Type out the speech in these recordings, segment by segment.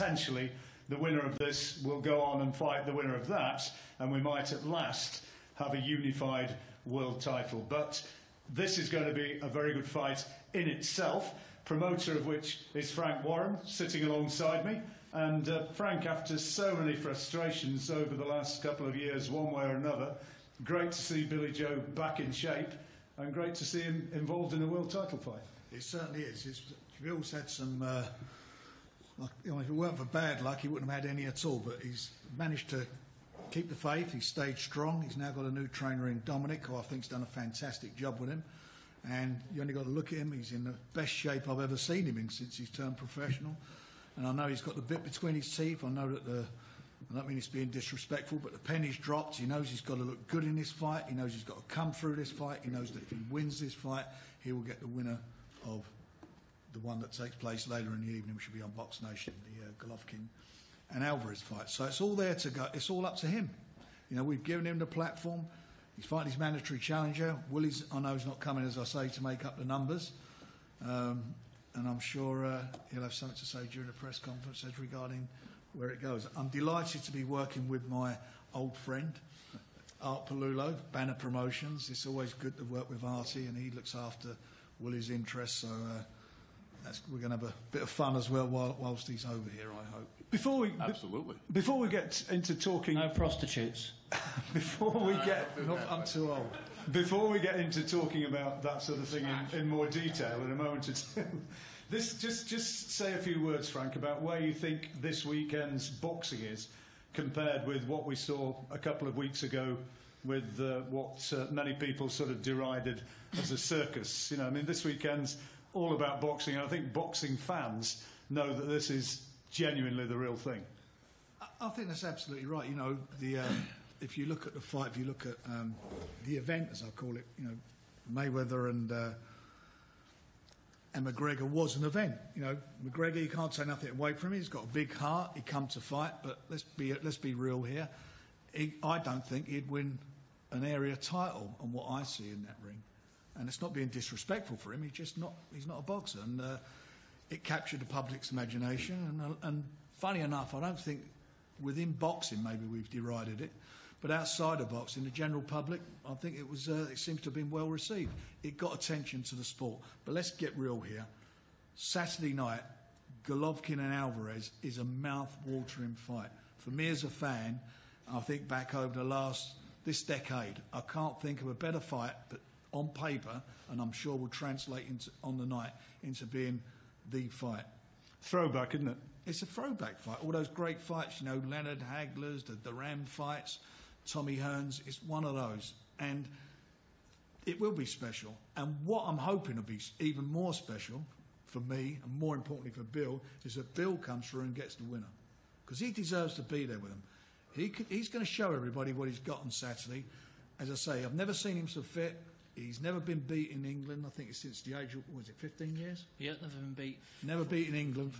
potentially the winner of this will go on and fight the winner of that, and we might at last have a unified world title. But this is going to be a very good fight in itself, promoter of which is Frank Warren, sitting alongside me. And Frank, after so many frustrations over the last couple of years, one way or another, great to see Billy Joe back in shape, and great to see him involved in a world title fight. It certainly is. Bill's had some, if it weren't for bad luck, he wouldn't have had any at all, but he's managed to keep the faith. He's stayed strong. He's now got a new trainer in Dominic, who I think's done a fantastic job with him. And you only got to look at him. He's in the best shape I've ever seen him in since he's turned professional. And I know he's got the bit between his teeth. I know that I don't mean it's being disrespectful, but the penny's dropped. He knows he's got to look good in this fight. He knows he's got to come through this fight. He knows that if he wins this fight, he will get the winner of the one that takes place later in the evening, which will be on Box Nation, the Golovkin and Alvarez fight. So it's all there to go. It's all up to him. You know, we've given him the platform. He's fighting his mandatory challenger. Willie's, I know, is not coming, as I say, to make up the numbers. And I'm sure he'll have something to say during the press conference as regarding where it goes. I'm delighted to be working with my old friend, Artie Pelullo, Banner Promotions. It's always good to work with Artie, and he looks after Willie's interests. So we're going to have a bit of fun as well whilst he's over here, I hope. Absolutely. Before we get into talking... No prostitutes. I'm too old. Before we get into talking about that sort of thing in more detail in a moment or two, just say a few words, Frank, about where you think this weekend's boxing is compared with what we saw a couple of weeks ago with what many people sort of derided as a circus. You know, I mean, this weekend's all about boxing, and I think boxing fans know that this is genuinely the real thing. I think that's absolutely right. You know, if you look at the fight, if you look at the event, as I call it, you know, Mayweather and McGregor was an event. You know, McGregor, you can't take nothing away from him. He's got a big heart. He come to fight, but let's be real here. I don't think he'd win an area title on what I see in that ring, and it's not being disrespectful for him. He's not a boxer, and it captured the public's imagination. And funny enough, I don't think within boxing maybe we've derided it, but outside of boxing, the general public, I think it seems to have been well received. It got attention to the sport. But let's get real here. Saturday night, Golovkin and Alvarez is a mouth-watering fight. For me as a fan, I think back over this decade, I can't think of a better fight, but on paper, and I'm sure will translate on the night into being the fight. Throwback, isn't it? It's a throwback fight. All those great fights, you know, Leonard Hagler's, the Duran fights, Tommy Hearns, it's one of those. And it will be special. And what I'm hoping will be even more special for me, and more importantly for Bill, is that Bill comes through and gets the winner. Because he deserves to be there with him. He's going to show everybody what he's got on Saturday. As I say, I've never seen him so fit. He's never been beat in England. I think it's since the age of, 15 years? Yeah, never been beat. Never beat in England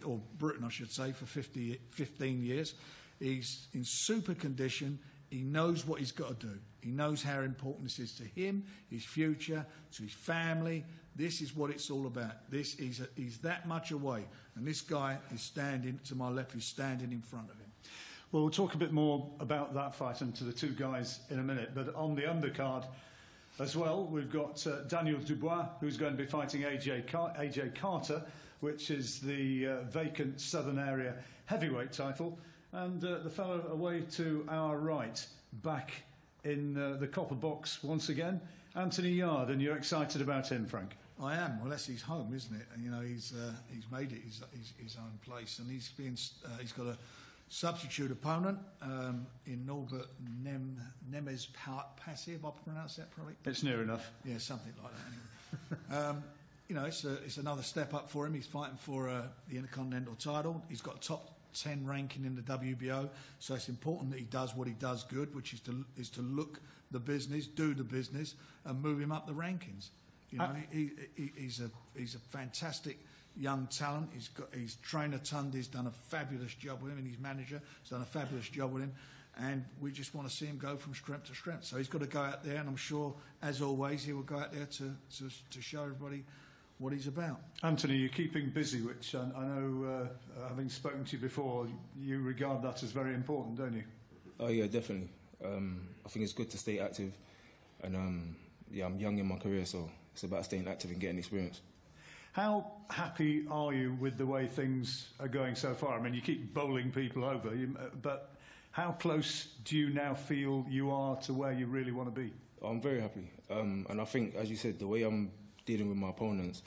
or Britain, I should say, for 15 years. He's in super condition. He knows what he's got to do. He knows how important this is to him, his future, to his family. This is what it's all about. He's that much away. And this guy is standing to my left, he's standing in front of him. Well, we'll talk a bit more about that fight and to the two guys in a minute. But on the undercard as well, we've got Daniel Dubois, who's going to be fighting AJ Carter, which is the vacant Southern Area heavyweight title. And the fellow away to our right, back in the copper box once again, Anthony Yard. And you're excited about him, Frank? I am. Well, that's his home, isn't it? And, you know, he's made it his own place, and he's got a substitute opponent in Norbert Nemes Passive, I pronounce that probably. It's near enough. Yeah, something like that. Anyway. You know, it's another step up for him. He's fighting for the Intercontinental title. He's got a top 10 ranking in the WBO, so it's important that he does what he does good, which is to look the business, do the business, and move him up the rankings. You know, he's a fantastic young talent. His trainer Tunde's done a fabulous job with him, and his manager has done a fabulous job with him. And we just want to see him go from strength to strength. So he's got to go out there, and I'm sure, as always, he will go out there to show everybody what he's about. Anthony, you're keeping busy, which I know, having spoken to you before, you regard that as very important, don't you? Oh yeah, definitely. I think it's good to stay active, and yeah, I'm young in my career, so it's about staying active and getting experience. How happy are you with the way things are going so far? I mean, you keep bowling people over, but how close do you now feel you are to where you really want to be? I'm very happy, and I think, as you said, the way I'm dealing with my opponents,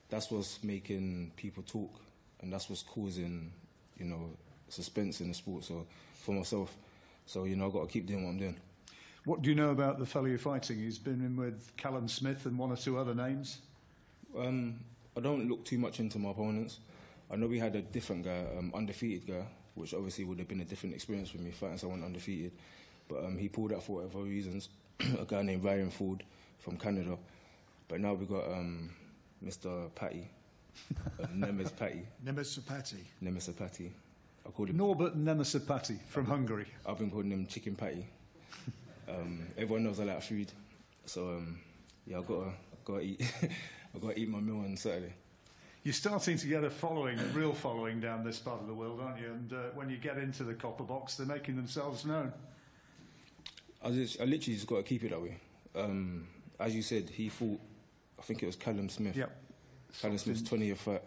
that's what's making people talk, and that's what's causing, you know, suspense in the sport. So for myself, so you know, I've got to keep doing what I'm doing. What do you know about the fellow you're fighting? He's been in with Callum Smith and one or two other names. I don't look too much into my opponents. I know we had a different guy, undefeated guy, which obviously would have been a different experience for me fighting someone undefeated. But he pulled out for whatever reasons. A guy named Ryan Ford from Canada. But now we've got Mr. Patty, Nemesapati. Nemesapati. I called him Norbert Nemesapati from Hungary. I've been calling him Chicken Patty. Everyone knows I like food, so yeah, I've got to eat. I've got to eat my meal on Saturday. You're starting to get a following, a real following down this part of the world, aren't you? And when you get into the copper box, they're making themselves known. I literally just got to keep it that way. As you said, he fought, I think it was Callum Smith. Yep. Callum Smith's 20th fight.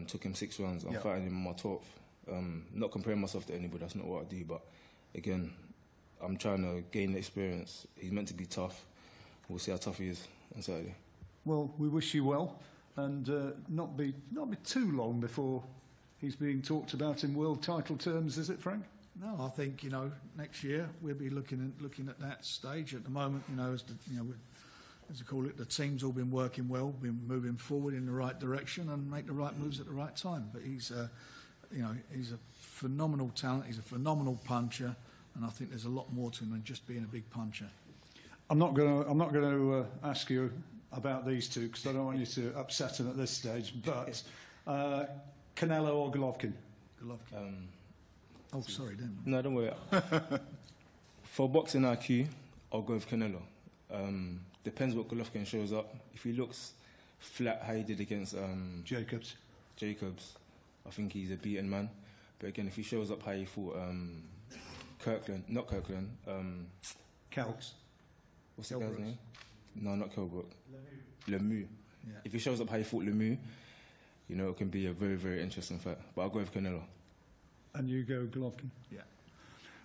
Took him 6 rounds. I'm fighting him on my 12th. Not comparing myself to anybody, that's not what I do, but again, I'm trying to gain the experience. He's meant to be tough. We'll see how tough he is on Saturday. Well, we wish you well, and not be too long before he's being talked about in world title terms, is it, Frank? No, I think, you know, next year we'll be looking at that stage. At the moment, you know, as I call it, the team's all been working well, been moving forward in the right direction and make the right moves at the right time. But he's a phenomenal talent. He's a phenomenal puncher, and I think there's a lot more to him than just being a big puncher. I'm not going to ask you about these two because I don't want you to upset him at this stage. But Canelo or Golovkin? Golovkin. Oh, sorry, didn't I? No, don't worry. For boxing IQ, I'll go with Canelo. Depends what Golovkin shows up. If he looks flat, how he did against Jacobs, I think he's a beaten man. But again, if he shows up how he fought Kelks. What's the guy's name? No, not Kelbrook. Lemieux. Yeah. If he shows up how he fought Lemieux, you know, it can be a very, very interesting fight. But I'll go with Canelo. And you go Golovkin? Yeah.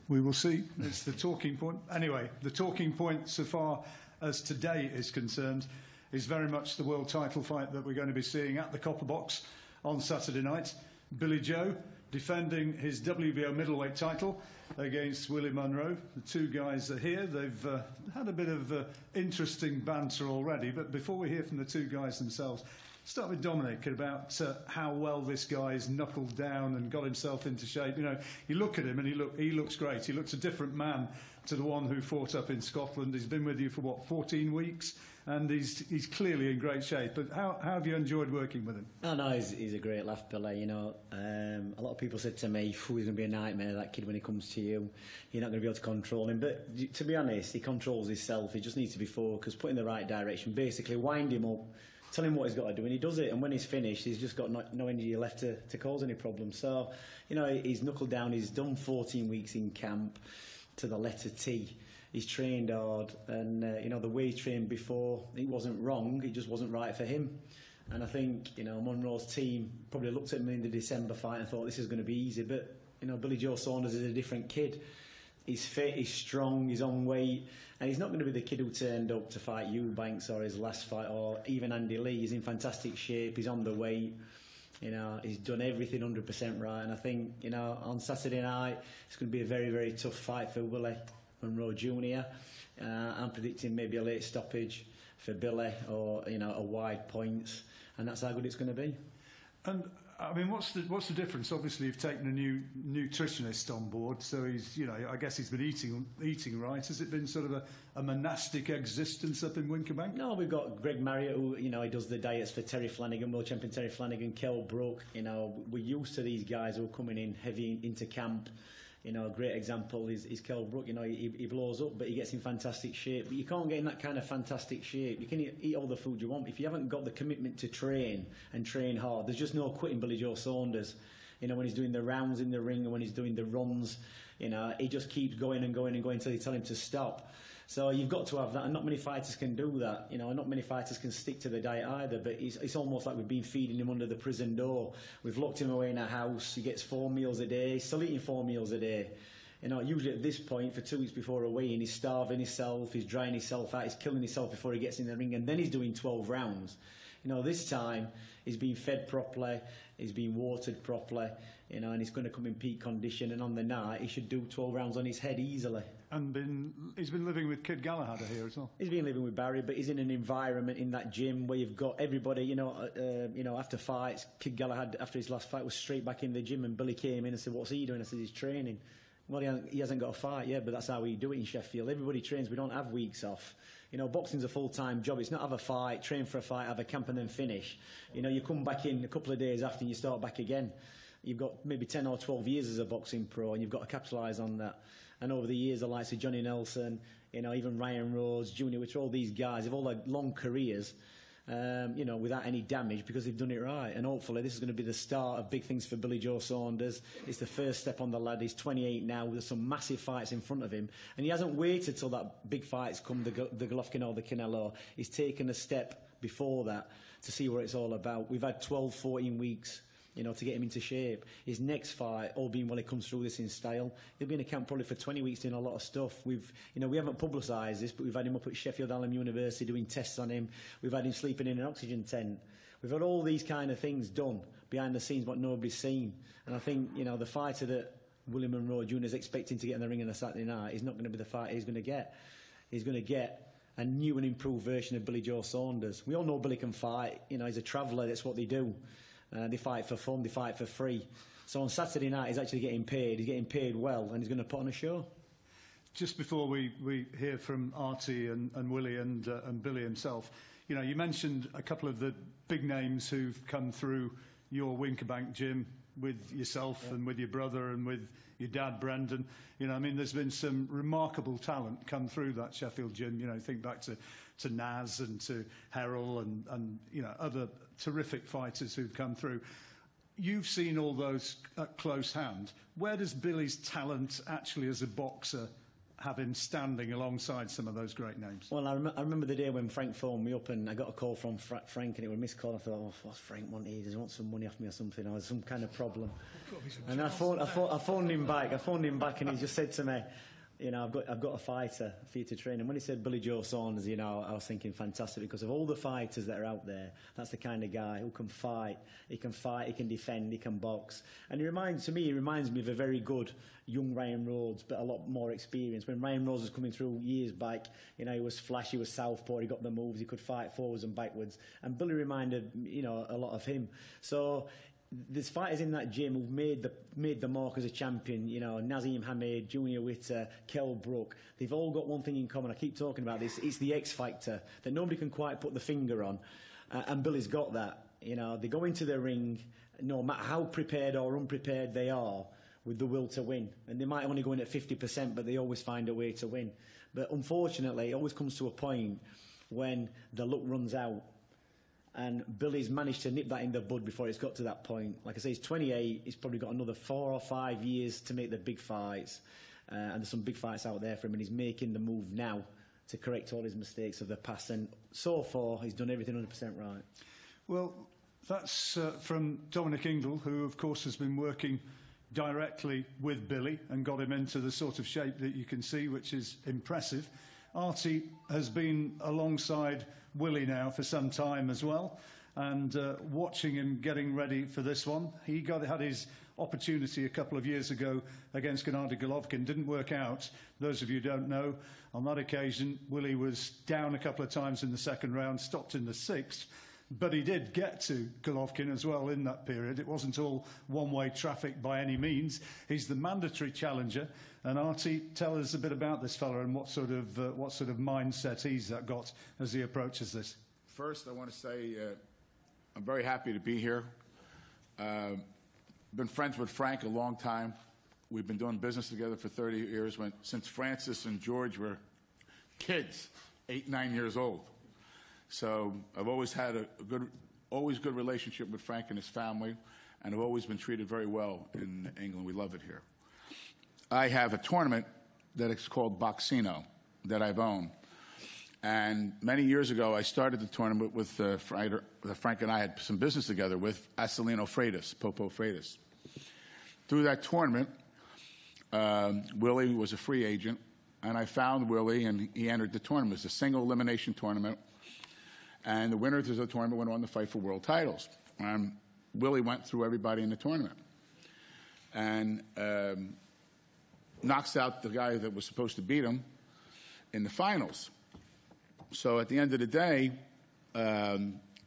We will see. It's the talking point. Anyway, the talking point so far as today is concerned is very much the world title fight that we're going to be seeing at the Copper Box on Saturday night. Billy Joe defending his WBO Middleweight title against Willie Monroe. The two guys are here. They've had a bit of interesting banter already, but before we hear from the two guys themselves, start with Dominic about how well this guy's knuckled down and got himself into shape. You know, you look at him and he looks great. He looks a different man to the one who fought up in Scotland. He's been with you for, what, 14 weeks? And he's clearly in great shape. But how have you enjoyed working with him? Oh, no, he's a great laugh, Billy. You know, a lot of people said to me, he's going to be a nightmare, that kid, when he comes to you. You're not going to be able to control him. But to be honest, he controls himself. He just needs to be focused, put in the right direction, basically wind him up, tell him what he's got to do, and he does it. And when he's finished, he's just got no energy left to cause any problems. So, you know, he's knuckled down. He's done 14 weeks in camp to the letter T. He's trained hard, and you know, the way he trained before, it wasn't wrong. It just wasn't right for him. And I think, you know, Monroe's team probably looked at him in the December fight and thought this is going to be easy. But you know, Billy Joe Saunders is a different kid. He's fit, he's strong, he's on weight, and he's not going to be the kid who turned up to fight Eubanks or his last fight, or even Andy Lee. He's in fantastic shape. He's on the weight. You know, he's done everything 100% right. And I think, you know, on Saturday night, it's going to be a very, very tough fight for Willie Monroe Jr. I'm predicting maybe a late stoppage for Billy, or, you know, a wide points, and that's how good it's going to be. And I mean, what's the difference? Obviously, you've taken a new nutritionist on board, so he's, you know, I guess he's been eating right. Has it been sort of a monastic existence up in Winkerbank? No, we've got Greg Marriott, who, you know, he does the diets for Terry Flanagan, world champion Terry Flanagan, Kell Brook. You know, we're used to these guys who are coming in heavy into camp. You know, a great example is Kell Brook. You know, he blows up, but he gets in fantastic shape. But you can't get in that kind of fantastic shape. You can eat all the food you want. If you haven't got the commitment to train and train hard, there's just no quitting Billy Joe Saunders. You know, when he's doing the rounds in the ring and when he's doing the runs, you know, he just keeps going and going and going until you tell him to stop. So you've got to have that, and not many fighters can do that. You know, not many fighters can stick to the diet either. But it's almost like we've been feeding him under the prison door. We've locked him away in a house. He gets 4 meals a day. He's still eating 4 meals a day. You know, usually at this point, for 2 weeks before a weigh-in, he's starving himself, he's drying himself out, he's killing himself before he gets in the ring, and then he's doing 12 rounds. You know, this time he's being fed properly, he's being watered properly, you know, and he's going to come in peak condition, and on the night he should do 12 rounds on his head easily. And he's been living with Kid Galahad here as well. He's been living with Barry, but he's in an environment in that gym where you've got everybody, you know, after fights, Kid Galahad, after his last fight, was straight back in the gym, and Billy came in and said, "What's he doing?" I said, "He's training." Well, he hasn't got a fight yet, but that's how we do it in Sheffield. Everybody trains. We don't have weeks off. You know, boxing's a full-time job. It's not have a fight, train for a fight, have a camp and then finish. You know, you come back in a couple of days after and you start back again. You've got maybe 10 or 12 years as a boxing pro, and you've got to capitalise on that. And over the years, the likes of Johnny Nelson, you know, even Ryan Rhodes Jr., which are all these guys, they've all had long careers, you know, without any damage because they've done it right. And hopefully this is going to be the start of big things for Billy Joe Saunders. It's the first step on the ladder. He's 28 now. There's some massive fights in front of him. And he hasn't waited till that big fights come, the Golovkin or the Canelo. He's taken a step before that to see what it's all about. We've had 12, 14 weeks, you know, to get him into shape. His next fight, all being well, he comes through this in style. He'll be in a camp probably for 20 weeks doing a lot of stuff. We haven't publicised this, but we've had him up at Sheffield Hallam University doing tests on him. We've had him sleeping in an oxygen tent. We've had all these kind of things done behind the scenes, what nobody's seen. And I think, you know, the fighter that Willie Monroe Jr is expecting to get in the ring on a Saturday night is not going to be the fighter he's going to get. He's going to get a new and improved version of Billy Joe Saunders. We all know Billy can fight. You know, he's a traveller. That's what they do. They fight for fun, they fight for free. So on Saturday night, he's actually getting paid. He's getting paid well, and he's going to put on a show. Just before we hear from Artie and Willie and Billy himself, you know, you mentioned a couple of the big names who've come through your Winkerbank gym with yourself and with your brother and with your dad, Brendan. You know, I mean, there's been some remarkable talent come through that Sheffield gym. You know, think back to Naz and to Herrell and you know, other terrific fighters who've come through. You've seen all those at close hand. Where does Billy's talent actually as a boxer have him standing alongside some of those great names? Well, I remember the day when Frank phoned me up and I got a call from Frank and it was a missed call. I thought, oh, what's Frank wanted? Does he want some money off me or something? Or there's some kind of problem. And I phoned him back. And he just said to me, you know, I've got a fighter for you to train. And when he said Billy Joe Saunders, you know, I was thinking fantastic, because of all the fighters that are out there, that's the kind of guy who can fight. He can fight, he can defend, he can box. And he reminds me of a very good young Ryan Rhodes, but a lot more experienced. When Ryan Rhodes was coming through years back, you know, he was flashy, he was southpaw, he got the moves, he could fight forwards and backwards. And Billy reminded, you know, a lot of him. So there's fighters in that gym who've made the mark as a champion. You know, Nazim Hamed, Junior Witter, Kell Brook. They've all got one thing in common. I keep talking about this. It's the X factor that nobody can quite put the finger on. And Billy's got that. You know, they go into the ring, no matter how prepared or unprepared they are, with the will to win. And they might only go in at 50%, but they always find a way to win. But unfortunately, it always comes to a point when the luck runs out. And Billy's managed to nip that in the bud before it's got to that point. Like I say, he's 28. He's probably got another 4 or 5 years to make the big fights. And there's some big fights out there for him. And he's making the move now to correct all his mistakes of the past. And so far, he's done everything 100% right. Well, that's from Dominic Ingle, who, of course, has been working directly with Billy and got him into the sort of shape that you can see, which is impressive. Artie has been alongside Willie now for some time as well, and watching him getting ready for this one. He had his opportunity a couple of years ago against Gennady Golovkin. Didn't work out. Those of you who don't know, on that occasion, Willie was down a couple of times in the second round, stopped in the 6th. But he did get to Golovkin as well in that period. It wasn't all one-way traffic by any means. He's the mandatory challenger. And Artie, tell us a bit about this fella and what sort of mindset he's got as he approaches this. First, I want to say I'm very happy to be here. Been friends with Frank a long time. we've been doing business together for 30 years since Francis and George were kids, 8, 9 years old. So I've always had a good relationship with Frank and his family, and I've always been treated very well in England. We love it here. I have a tournament that is called Boxino that I've owned. And many years ago, I started the tournament with Frank and I had some business together with Acelino Freitas, Popo Freitas. Through that tournament, Willie was a free agent, and I found Willie, and he entered the tournament. It was a single elimination tournament, and the winners of the tournament went on to fight for world titles. Willie went through everybody in the tournament and knocks out the guy that was supposed to beat him in the finals. So at the end of the day,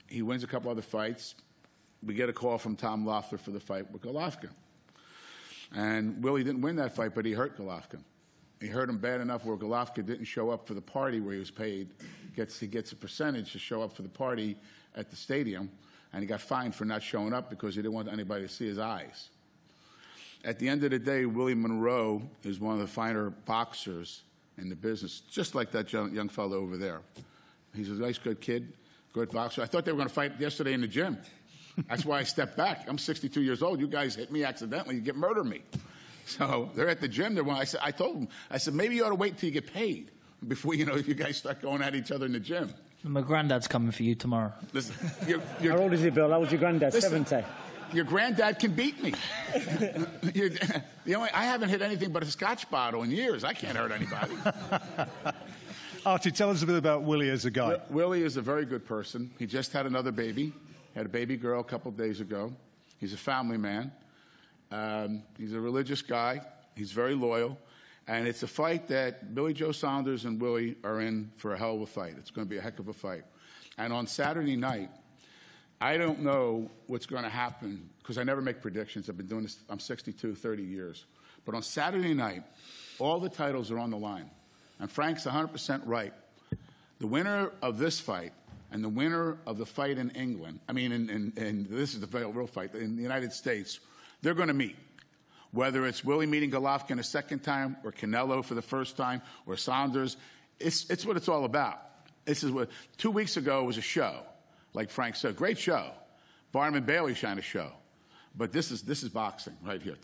he wins a couple other fights. We get a call from Tom Loeffler for the fight with Golovkin. And Willie didn't win that fight, but he hurt Golovkin. He hurt him bad enough where Golovkin didn't show up for the party where he was paid. He gets a percentage to show up for the party at the stadium, and he got fined for not showing up because he didn't want anybody to see his eyes. At the end of the day, Willie Monroe is one of the finer boxers in the business, just like that young fellow over there. He's a nice, good kid, good boxer. I thought they were going to fight yesterday in the gym. That's why I stepped back. I'm 62 years old. You guys hit me accidentally. You murder me. So they're at the gym. I told them, I said, maybe you ought to wait until you get paid before, you guys start going at each other in the gym. My granddad's coming for you tomorrow. Listen, how old is he, Bill? How old's your granddad? Listen, 70. Your granddad can beat me. I haven't hit anything but a scotch bottle in years. I can't hurt anybody. Artie, tell us a bit about Willie as a guy. Willie is a very good person. He just had another baby. Had a baby girl a couple of days ago. He's a family man. He's a religious guy. He's very loyal. And it's a fight that Billy Joe Saunders and Willie are in for a hell of a fight. It's going to be a heck of a fight. And on Saturday night, I don't know what's going to happen because I never make predictions. I've been doing this, I'm 62, 30 years. But on Saturday night, all the titles are on the line. And Frank's 100% right. The winner of this fight and the winner of the fight in England, this is the real fight, in the United States, they're going to meet. Whether it's Willie meeting Golovkin a second time or Canelo for the first time or Saunders, it's what it's all about. 2 weeks ago was a show. Like Frank said, great show. Barnum and Bailey shine a show. But this is boxing right here.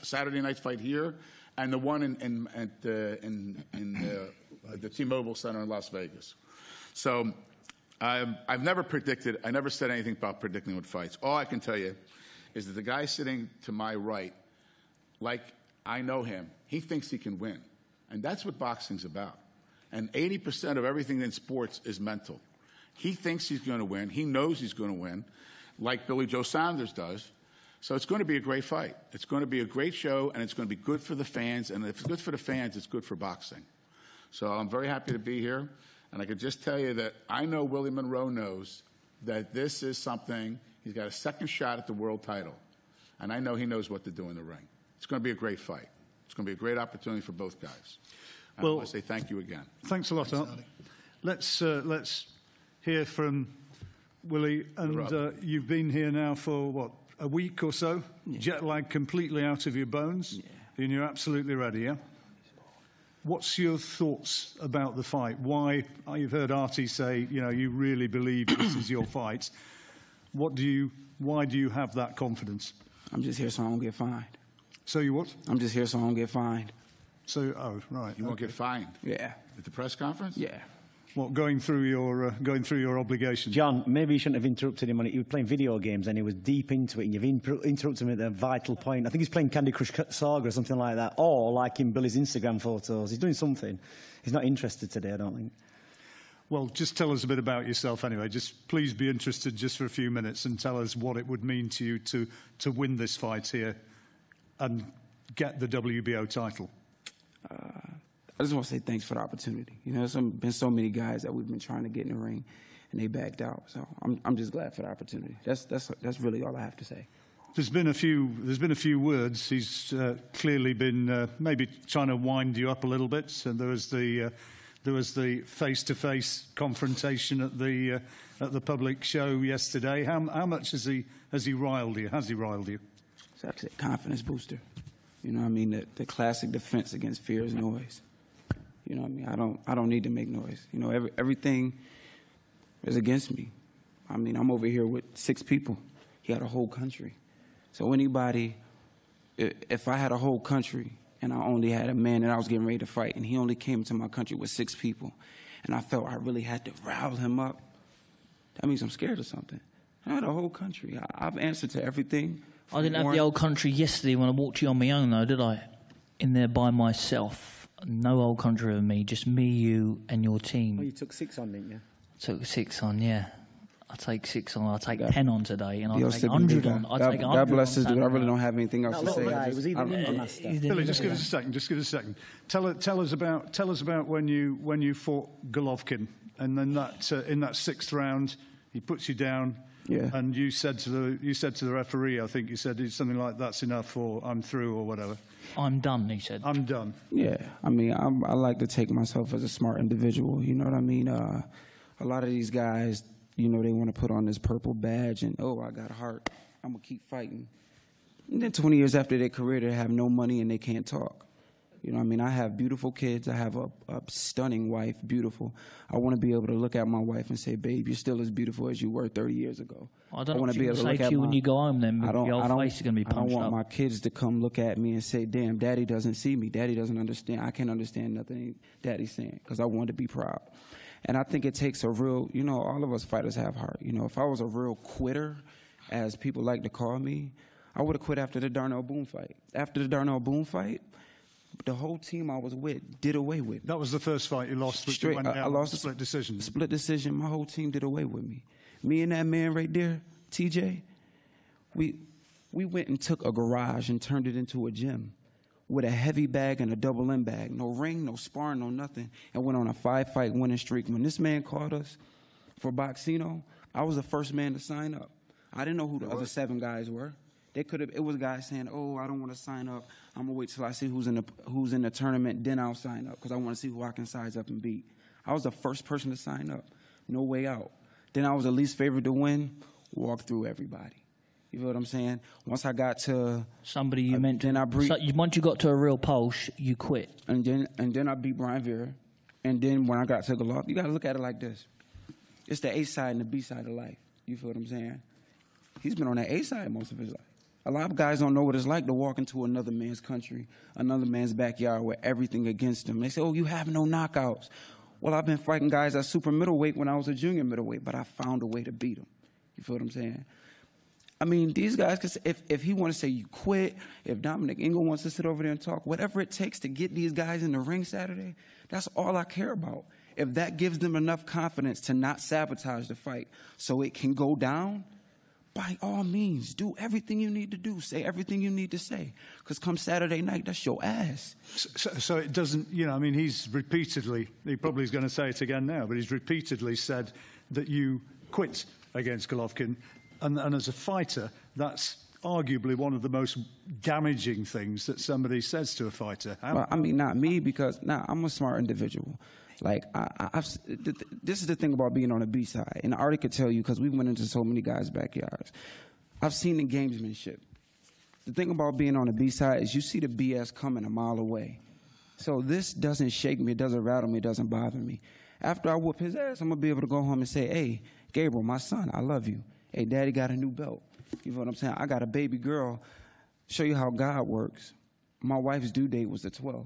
Saturday night's fight here, and the one in the T-Mobile Center in Las Vegas. So I've never predicted, I never said anything about predicting with fights. All I can tell you is that the guy sitting to my right, like I know him, he thinks he can win. And that's what boxing's about. And 80% of everything in sports is mental. He thinks he's going to win. He knows he's going to win, like Billy Joe Saunders does. So it's going to be a great fight. It's going to be a great show, and it's going to be good for the fans. And if it's good for the fans, it's good for boxing. So I'm very happy to be here. And I can just tell you that I know Willie Monroe knows that this is something, he's got a second shot at the world title. And I know he knows what to do in the ring. It's going to be a great fight. It's going to be a great opportunity for both guys. I want to say thank you again. Thanks a lot, Art. Let's hear from Willie. And you've been here now for, what, a week or so? Yeah. Jet lag completely out of your bones? Yeah. And you're absolutely ready, yeah? What's your thoughts about the fight? Why, you've heard Artie say, you really believe this is your fight. Why do you have that confidence? I'm just here so I don't get fined. So you what? I'm just here so I don't get fined. So, oh, right. You won't get fined? Yeah. At the press conference? Yeah. What, going through your obligations? John, maybe you shouldn't have interrupted him when he was playing video games and he was deep into it, and you've interrupted him at a vital point. I think he's playing Candy Crush Saga or something like that, or liking Billy's Instagram photos. He's doing something. He's not interested today, I don't think. Well, just tell us a bit about yourself anyway. Just please be interested just for a few minutes and tell us what it would mean to you to win this fight here and get the WBO title. I just want to say thanks for the opportunity. There's been so many guys that we've been trying to get in the ring, and they backed out. So I'm just glad for the opportunity. That's really all I have to say. There's been a few words. He's clearly been maybe trying to wind you up a little bit. And there was the face-to-face confrontation at the public show yesterday. How much has he riled you? Has he riled you? It's actually a confidence booster. You know what I mean? The classic defense against fear is noise. You know what I mean? I don't need to make noise. You know, everything is against me. I mean, I'm over here with 6 people. He had a whole country. So anybody, if I had a whole country and I only had a man that I was getting ready to fight and he only came to my country with 6 people and I felt I really had to rile him up, that means I'm scared of something. I had a whole country. I've answered to everything. I didn't have the whole country yesterday when I walked you on my own, though, did I? In there by myself. No whole country of me, just me, you, and your team. Oh, you took 6 on, didn't you? Took 6 on, yeah. I'll take 6 on. I'll take 10 on today, and I'll take Sippy, 100 on. I'll take 100 God bless his on. dude. I really don't have anything else to say. Guy, was he the ninja master? Billy, just give us a second. Just give us a second. Tell us about when you fought Golovkin, and then that in that 6th round, he puts you down. Yeah. And you said to the referee, I think you said something like, "That's enough," or "I'm through," or whatever. I'm done, he said. I'm done. Yeah, I mean, I like to take myself as a smart individual. You know what I mean? A lot of these guys, you know, they want to put on this purple badge and, oh, I got a heart. I'm going to keep fighting. And then 20 years after their career, they have no money and they can't talk. You know what I mean? I have beautiful kids. I have a stunning wife, beautiful. I want to be able to look at my wife and say, babe, you're still as beautiful as you were 30 years ago. I don't know what you're going to say to you when you go home then. Your face is going to be punched up. I don't want my kids to come look at me and say, damn, Daddy doesn't see me. Daddy doesn't understand. I can't understand nothing Daddy's saying, because I want to be proud. And I think it takes a real, you know, all of us fighters have heart. You know, if I was a real quitter, as people like to call me, I would have quit after the Darnell Boone fight. After the Darnell Boone fight, the whole team I was with did away with me. That was the first fight you lost, which you went down I lost a split decision. Split decision. My whole team did away with me. Me and that man right there, TJ, we went and took a garage and turned it into a gym with a heavy bag and a double M bag. No ring, no sparring, no nothing. And went on a 5-fight winning streak. When this man called us for Boxino, I was the first man to sign up. I didn't know who the other 7 guys were. It was guys saying, oh, I don't want to sign up. I'm going to wait till I see who's in the tournament, then I'll sign up, because I want to see who I can size up and beat. I was the first person to sign up. No way out. Then I was the least favored to win, walk through everybody. You feel what I'm saying? Once I got to somebody you mentioned, once you got to a real pulse, you quit. And then I beat Brian Vera. And then when I got to Golovkin, you got to look at it like this. It's the A side and the B side of life. You feel what I'm saying? He's been on that A side most of his life. A lot of guys don't know what it's like to walk into another man's country, another man's backyard with everything against them. They say, oh, you have no knockouts. Well, I've been fighting guys at super middleweight when I was a junior middleweight, but I found a way to beat them. You feel what I'm saying? I mean, these guys, cause if he wants to say you quit, if Dominic Ingle wants to sit over there and talk, whatever it takes to get these guys in the ring Saturday, that's all I care about. If that gives them enough confidence to not sabotage the fight so it can go down, by all means, do everything you need to do. Say everything you need to say. Because come Saturday night, that's your ass. So it doesn't, you know, I mean, he probably is going to say it again now, but he's repeatedly said that you quit against Golovkin. And as a fighter, that's arguably one of the most damaging things that somebody says to a fighter. Well, I mean, not me, because I'm a smart individual. Like, this is the thing about being on the B side. And Artie could tell you, because we went into so many guys' backyards. I've seen the gamesmanship. The thing about being on the B side is you see the BS coming a mile away. So this doesn't shake me, it doesn't rattle me, it doesn't bother me. After I whoop his ass, I'm going to be able to go home and say, hey, Gabriel, my son, I love you. Hey, Daddy got a new belt. You know what I'm saying? I got a baby girl. Show you how God works. My wife's due date was the 12th.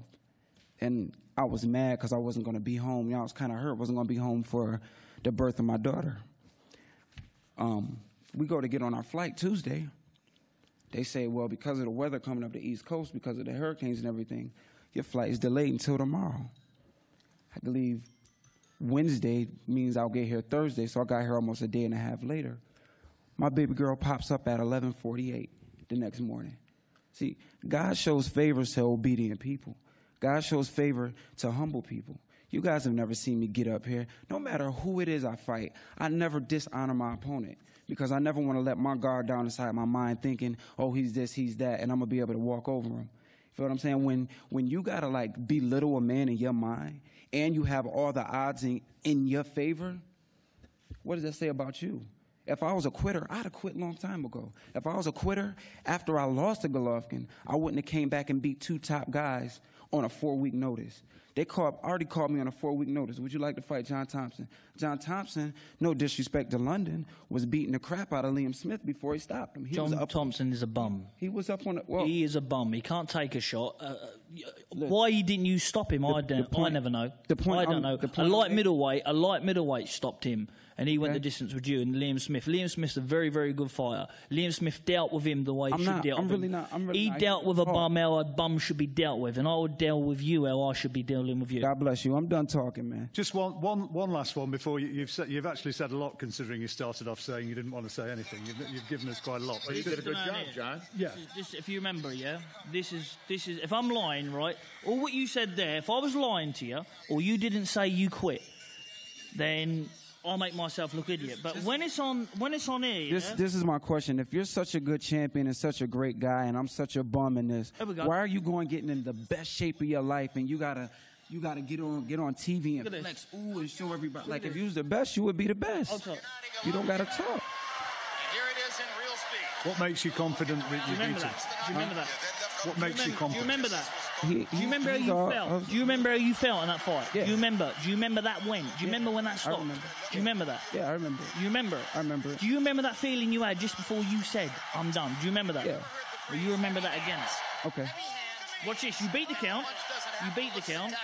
And I was mad because I wasn't going to be home. I was kind of hurt. I wasn't going to be home for the birth of my daughter. We go to get on our flight Tuesday. They say, well, because of the weather coming up the East Coast, because of the hurricanes and everything, your flight is delayed until tomorrow. I had to leave Wednesday, means I'll get here Thursday, so I got here almost a day and a half later. My baby girl pops up at 11:48 the next morning. See, God shows favors to obedient people. God shows favor to humble people. You guys have never seen me get up here. No matter who it is I fight, I never dishonor my opponent because I never want to let my guard down inside my mind thinking, oh, he's this, he's that, and I'm going to be able to walk over him. You know what I'm saying? When you got to, like, belittle a man in your mind and you have all the odds in your favor, what does that say about you? If I was a quitter, I'd have quit a long time ago. If I was a quitter, after I lost to Golovkin, I wouldn't have came back and beat 2 top guys on a 4-week notice. Artie called me on a 4-week notice. Would you like to fight John Thompson? John Thompson, no disrespect to London, was beating the crap out of Liam Smith before he stopped him. John Thompson is a bum. He was up on he is a bum. He can't take a shot. Why didn't you stop him? I never know. I don't know. A light middleweight stopped him, and he went the distance with you and Liam Smith. Liam Smith's a very, very good fighter. Liam Smith dealt with him the way he should deal with him. He dealt with a bum how a bum should be dealt with, and I would deal with you how I should be dealing with you. God bless you. I'm done talking, man. Just one last one before you've actually said a lot, considering you started off saying you didn't want to say anything. You've given us quite a lot. Well, you did a good job, John. Yeah. If you remember, this is. If I'm lying, right, all what you said there, if I was lying to you, or you didn't say you quit, then I'll make myself look idiot. But when it's on here, this is my question. If you're such a good champion and such a great guy, and I'm such a bum in this, why are you getting in the best shape of your life, and you gotta get on TV and flex, and show everybody. Like, if you was the best, you would be the best. You don't gotta talk. And here it is in real speed. What makes you confident that you beat him? Do you remember that? What makes you confident? Do you remember that? Do you remember how you felt? Do you remember how you felt in that fight? Yeah. Do you remember that when? Do you remember when that stopped? I remember. Do you remember that? Yeah, I remember. You remember? I remember. Do you remember that feeling you had just before you said, I'm done? Do you remember that? Yeah. Well, you remember that again. Okay. Watch this. You beat the count. You beat the count.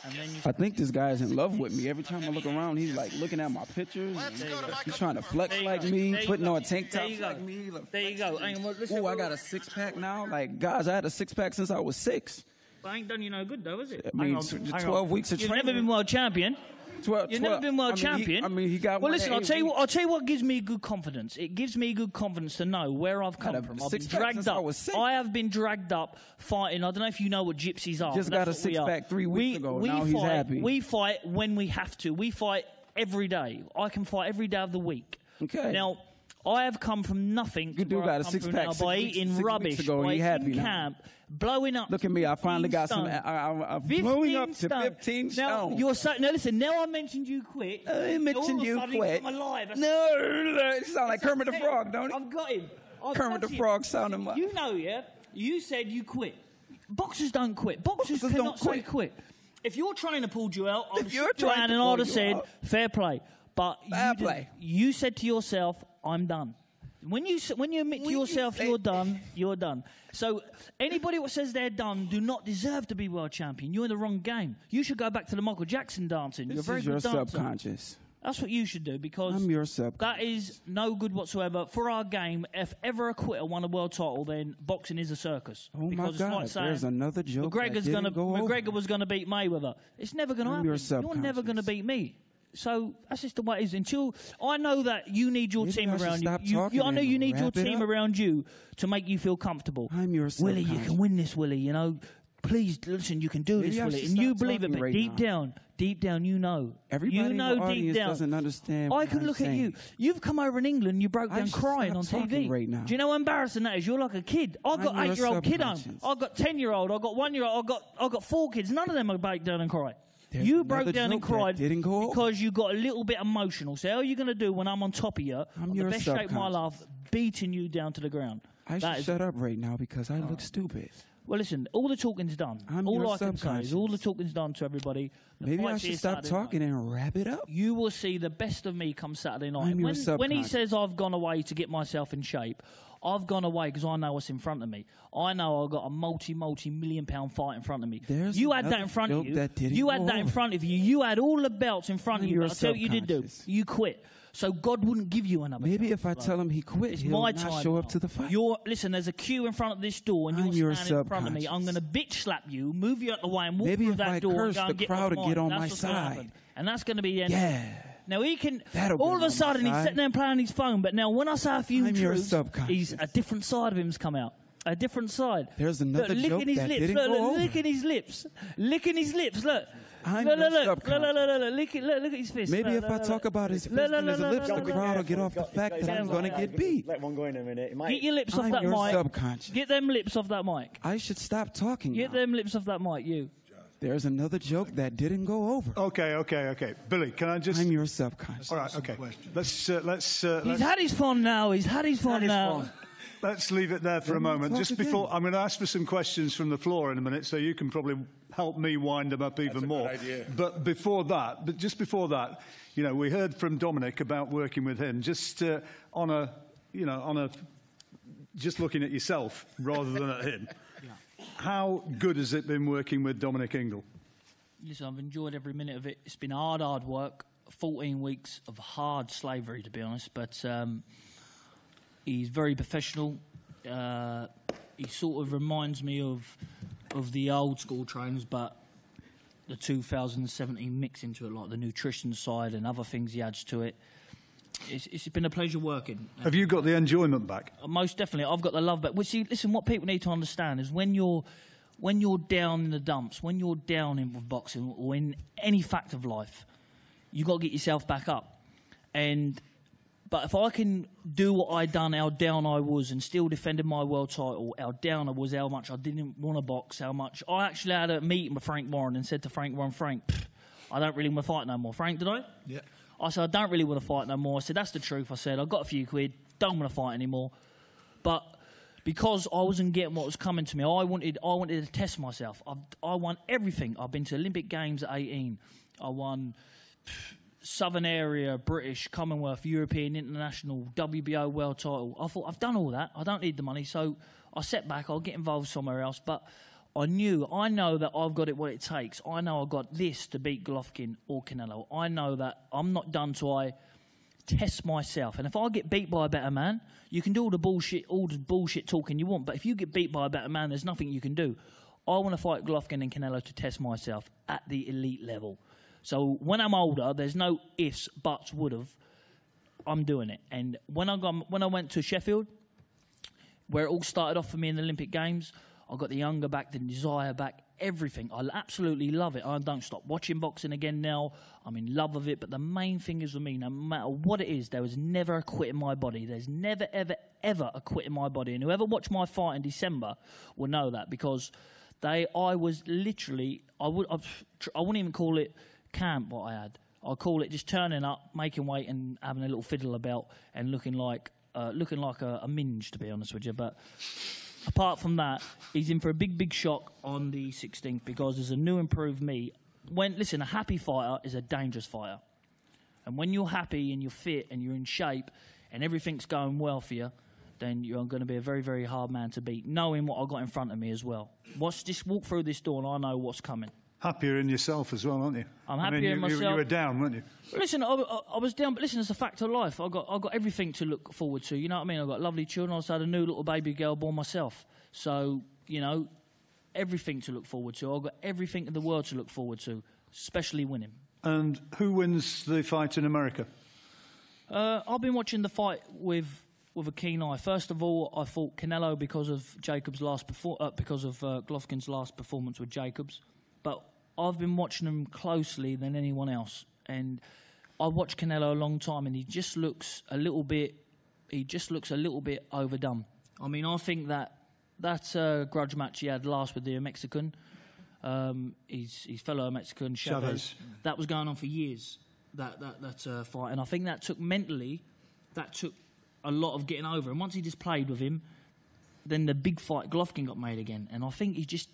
And then I think this guy is in love with me. Every time I look around, he's like looking at my pictures. He's trying to flex like me, putting on tank tops like me. There you go. Oh, I got a 6-pack now. Like, guys, I had a 6-pack since I was 6. I ain't done you no good, though, is it? I mean, 12 weeks of training. You've never been world champion. You've never been world champion. He got. Well, listen, I'll tell you what gives me good confidence. It gives me good confidence to know where I've come from. I've been dragged up. I have been dragged up fighting. I don't know if you know what gypsies are. Just got a 6-pack 3 weeks ago. Now he's happy. We fight when we have to. We fight every day. I can fight every day of the week. Okay. Now, I have come from nothing. You do got a 6-pack by eating rubbish, by eating camp, blowing up. Look at me! I finally got some. I'm blowing up to 15 stone. Now you're now listen. Now I mentioned you quit. I mentioned you quit. No, it sounds like Kermit the Frog, don't it? I've got him. Kermit the Frog sounding like. You know, yeah. You said you quit. Boxers don't quit. Boxers cannot say quit. If your trainer pulled you out, I'd have and I'd have said fair play. But you said to yourself, I'm done. When you admit to yourself you're done, you're done. So anybody who says they're done do not deserve to be world champion. You're in the wrong game. You should go back to the Michael Jackson dancing. You're a very good dancer. This is your subconscious. That's what you should do, because I'm your subconscious. That is no good whatsoever for our game. If ever a quitter won a world title, then boxing is a circus. Oh my God! Like there's another joke. McGregor was going to beat Mayweather. It's never going to happen. You're never going to beat me. So that's just the way it is. Until I know that you need your team around you. I know you need your team around you to make you feel comfortable. I'm your Willie, you can win this, Willie. You know, please listen. You can do this, Willie, and you believe it. But deep down, you know. Everybody in the audience doesn't understand. I can look at you. You've come over in England. You broke down crying on TV. Right now. Do you know how embarrassing that is? You're like a kid. I've got 8-year-old kid home. I've got 10-year-old. I've got 1-year-old. I've got 4 kids. None of them are break down and cry. You broke down and cried because you got a little bit emotional. So how are you going to do when I'm on top of you, in the best shape of my life, beating you down to the ground? I should shut up right now because I look stupid. Well, listen, all the talking's done. All I can say is all the talking's done to everybody. Maybe I should stop talking and wrap it up. You will see the best of me come Saturday night. When he says I've gone away to get myself in shape, I've gone away because I know what's in front of me. I know I've got a multi-million-pound fight in front of me. You had that in front of you. You had that in front of you. You had all the belts in front of you. But I'll tell you what you did do. You quit. So God wouldn't give you another. Maybe if I tell him he quit, he'll not show up to the fight. Listen, there's a queue in front of this door, and you're standing in front of me. I'm going to bitch slap you, move you out the way, and walk through that door and go and get my mind. Maybe if I curse, the crowd will get on my side. And that's going to be the end. Yeah. Now he can. All of a sudden he's sitting there and playing on his phone. But now when I say a few truths, a different side of him's come out. A different side. There's another joke that didn't go over. Licking his lips. Licking his lips. Look. Look at his fist. Maybe if I talk about his fist and his lips, the crowd will get off the fact that I'm going to get beat. Let one go in a minute. Get your lips off that mic. Subconscious. Get them lips off that mic. I should stop talking. Get them lips off that mic, you. There's another joke that didn't go over. Okay. Billy, can I just... I'm your subconscious. All right, okay. Let's He's had his fun now. Let's leave it there for a moment. Just before, I'm going to ask for some questions from the floor in a minute, so you can probably help me wind them up even more. That's a good idea. But just before that, you know, we heard from Dominic about working with him. Just just looking at yourself rather than at him. Yeah. How good has it been working with Dominic Ingle? Listen, I've enjoyed every minute of it. It's been hard work. 14 weeks of hard slavery, to be honest. But he's very professional. He sort of reminds me of the old school trainers, but the 2017 mix into it, like the nutrition side and other things he adds to it. It's been a pleasure working. Have you got the enjoyment back? Most definitely. I've got the love back. Well, see, listen, what people need to understand is when you're down in the dumps, when you're down in with boxing or in any fact of life, you got to get yourself back up. But if I can do what I done, how down I was, and still defended my world title, how down I was, how much I didn't want to box, how much... I actually had a meeting with Frank Warren and said to Frank Warren, Frank, I don't really want to fight no more. Frank, did I? Yeah. I said, I don't really want to fight no more. I said, that's the truth. I said, I've got a few quid, don't want to fight anymore. But because I wasn't getting what was coming to me, I wanted to test myself. I won everything. I've been to Olympic Games at 18. I won Southern Area, British, Commonwealth, European, International, WBO World title. I thought, I've done all that. I don't need the money. So I set back. I'll get involved somewhere else. But I know that I've got what it takes. I know I've got this to beat Golovkin or Canelo. I know that I'm not done till I test myself. And if I get beat by a better man, you can do all the bullshit talking you want. But if you get beat by a better man, there's nothing you can do. I want to fight Golovkin and Canelo to test myself at the elite level. So when I'm older, there's no ifs, buts, would've. I'm doing it. And when I went to Sheffield, where it all started off for me in the Olympic Games, I got the hunger back, the desire back, everything. I absolutely love it. I don't stop watching boxing again now. I'm in love with it. But the main thing is with me, no matter what it is, there was never a quit in my body. There's never, ever, ever a quit in my body. And whoever watched my fight in December will know that, because I was literally, I wouldn't even call it camp what I had. I'll call it just turning up, making weight, and having a little fiddle about and looking like a minge, to be honest with you. But apart from that, he's in for a big shock on the 16th, because there's a new improved me. Listen, a happy fighter is a dangerous fighter. And when you're happy and you're fit and you're in shape and everything's going well for you, then you're going to be a very, very hard man to beat, knowing what I've got in front of me as well. Just walk through this door and I know what's coming. Happier in yourself as well, aren't you? I'm happier in myself. You were down, weren't you? Listen, I was down, but listen, it's a fact of life. I got everything to look forward to. You know what I mean? I've got lovely children. I also had a new little baby girl born myself. So, you know, everything to look forward to. I've got everything in the world to look forward to, especially winning. And who wins the fight in America? I've been watching the fight with a keen eye. First of all, I thought Canelo because of Golovkin's last performance with Jacobs, but I've been watching him closely than anyone else, and I watched Canelo a long time, and he just looks a little bit overdone. I mean, I think that grudge match he had last with the Mexican, his fellow Mexican Chavez, that was going on for years. That fight, and I think that took a lot of getting over. And once he just played with him, then the big fight Golovkin got made again, and I think he's just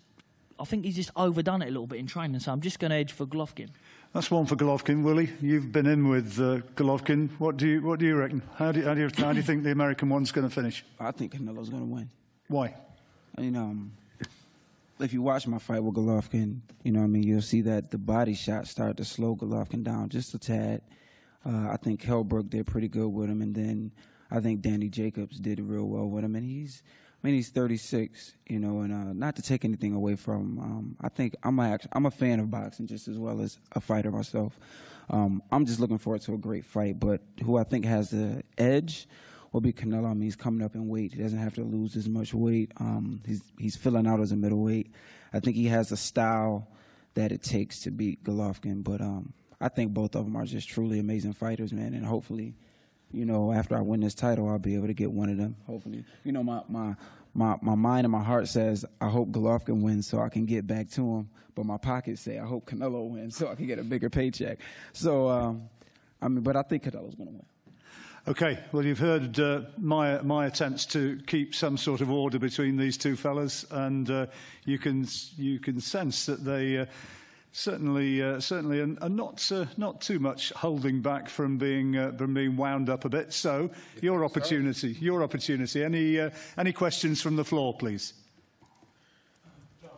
overdone it a little bit in training, so I'm just going to edge for Golovkin. That's one for Golovkin. Willie, you've been in with Golovkin. What do you reckon? How do you think the American one's going to finish? I think Canelo's going to win. Why? If you watch my fight with Golovkin, you'll see that the body shots started to slow Golovkin down just a tad. I think Hellbrook did pretty good with him, and then I think Danny Jacobs did real well with him, and he's 36, and not to take anything away from him. I think I'm a fan of boxing just as well as a fighter myself. I'm just looking forward to a great fight, but who I think has the edge will be Canelo. He's coming up in weight. He doesn't have to lose as much weight. He's filling out as a middleweight. I think he has a style that it takes to beat Golovkin, but I think both of them are just truly amazing fighters, man, and hopefully, after I win this title, I'll be able to get one of them. Hopefully, my mind and my heart says, I hope Golovkin wins so I can get back to him. But my pockets say, I hope Canelo wins so I can get a bigger paycheck. So, but I think Canelo's going to win. Okay, well, you've heard my attempts to keep some sort of order between these two fellas, and you can sense that they certainly are not too much holding back from being wound up a bit. So your opportunity. Any questions from the floor, please? John,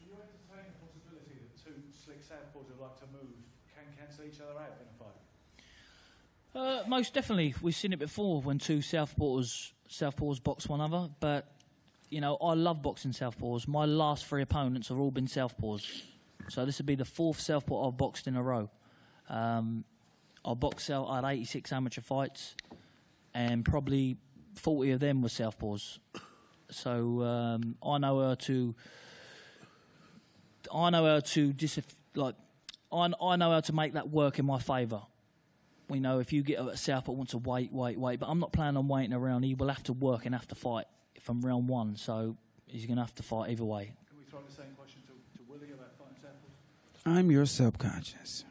do you entertain the possibility that two slick southpaws who like to move can cancel each other out in a fight? Most definitely. We've seen it before when two southpaws box one another. But, you know, I love boxing southpaws. My last 3 opponents have all been southpaws. So this would be the 4th southpaw I've boxed in a row. I boxed out at 86 amateur fights, and probably 40 of them were southpaws. So I know how to make that work in my favour. We know if you get a southpaw wants to wait, but I'm not planning on waiting around. He will have to work and have to fight from round 1. So he's going to have to fight either way. Can we throw the same question to Willie about fighting southpaws? I'm your subconscious.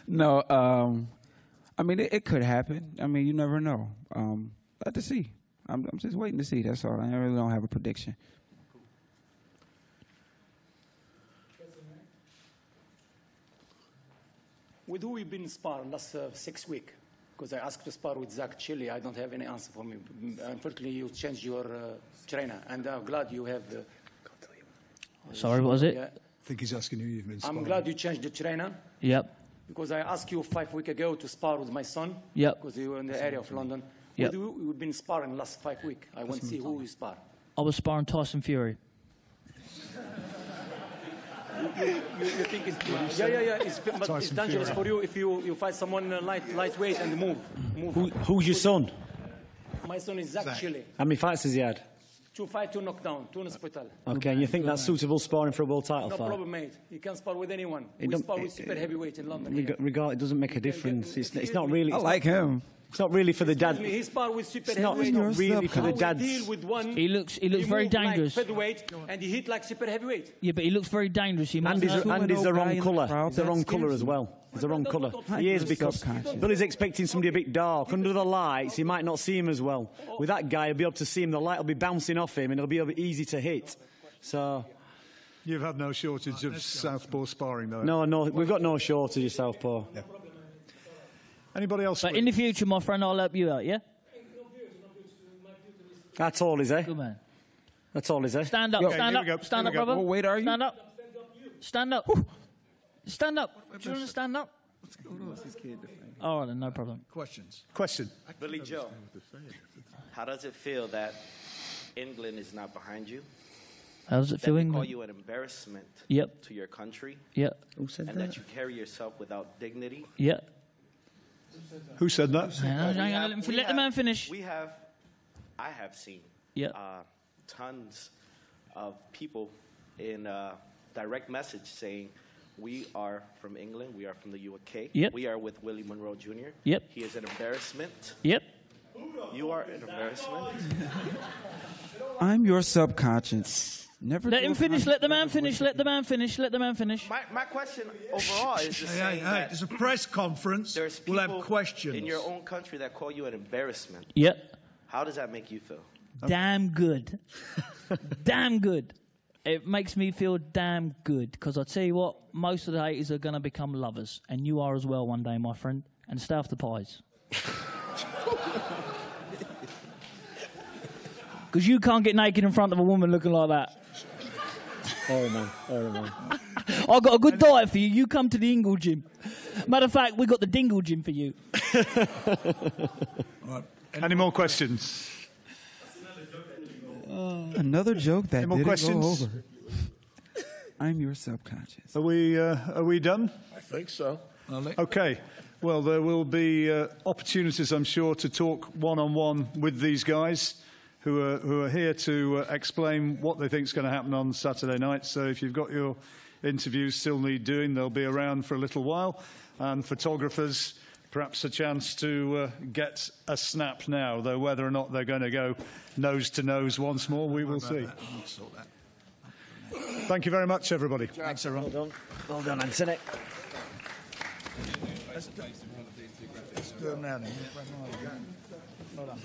No, I mean, it could happen. I mean, you never know. Let to see. I'm just waiting to see. That's all. I really don't have a prediction. With who you've been sparring last 6 weeks? Because I asked to spar with Zach Chili. I don't have any answer for me. Unfortunately, you changed your trainer, and I'm glad you have. Sorry, what was it? I think he's asking who you've been sparring. I'm glad you changed the trainer. Yep. Because I asked you 5 weeks ago to spar with my son. Yep. Because you were in the area of London. Yep. With who you've been sparring last 5 weeks? I want to see who you spar. I was sparring Tyson Fury. You think it's but it's dangerous for you if you fight someone lightweight and move. Who's your son? My son is Zach Chili. How many fights has he had? 2 fights, 2 knockdown, 2 in hospital. Okay, and you think that's suitable sparring for a world title No fight? problem, mate. You can spar with anyone. We spar with super heavyweight in London. Here. It doesn't make a difference. It's not really. I like him. It's not really for the dad. He spar with super It's not heavyweight. really for the dads. Deal with one. He looks very dangerous. Like featherweight, and he hit like super heavyweight. Yeah, but he looks very dangerous. And he's the wrong colour. He's the wrong colour as well. He's the wrong colour. He is because Billy's expecting somebody a bit dark. Under the lights, he might not see him as well. With that guy, he'll be able to see him. The light will be bouncing off him, and it'll be a bit easy to hit. So. You've had no shortage of southpaw sparring, though. No, we've got no shortage of southpaw. Yeah. Anybody else? But in the future, my friend, I'll help you out, yeah? That's all, is he? Good man. That's all, is he? Stand up, stand up, brother. What weight are you? Stand up. Stand up. Stand up. Do you want to stand up? All right, then, no problem. Questions? Question. Billy Joe, how does it feel that England is not behind you? How does it feel, That they call England? you an embarrassment Yep. to your country, Yep. and that you carry yourself without dignity? Yep. Who said that? Hang on, let the man finish. I have seen Yep. tons of people in direct message saying, we are from England, we are from the UK, Yep. we are with Willie Monroe Jr. Yep. He is an embarrassment. Yep. You are an embarrassment. I'm your subconscious. Never. Let him finish. Let the man finish. Let the man finish. Let the man finish. My question overall is just saying Hey, there's a press conference. there's We'll people have questions. in your own country that call you an embarrassment. Yep. How does that make you feel? Damn good. Damn good. It makes me feel damn good because I tell you what, most of the haters are going to become lovers, and you are as well one day, my friend. And stay off the pies. Because you can't get naked in front of a woman looking like that. Oh man. I've got a good diet for you. You come to the Ingle gym. Matter of fact, we got the Dingle gym for you. Right. Any more questions? Another joke that Any more didn't questions? go over. I'm your subconscious. Are we done? I think so. Okay. Well, there will be opportunities, I'm sure, to talk one-on-one with these guys who are here to explain what they think is going to happen on Saturday night. So if you've got your interviews still need doing, they'll be around for a little while. And photographers perhaps a chance to get a snap now, though whether or not they're going to go nose to nose once more, we will see. Thank you very much, everybody. Thanks, everyone. Well done, Anthony. Let's do them now then. Well done.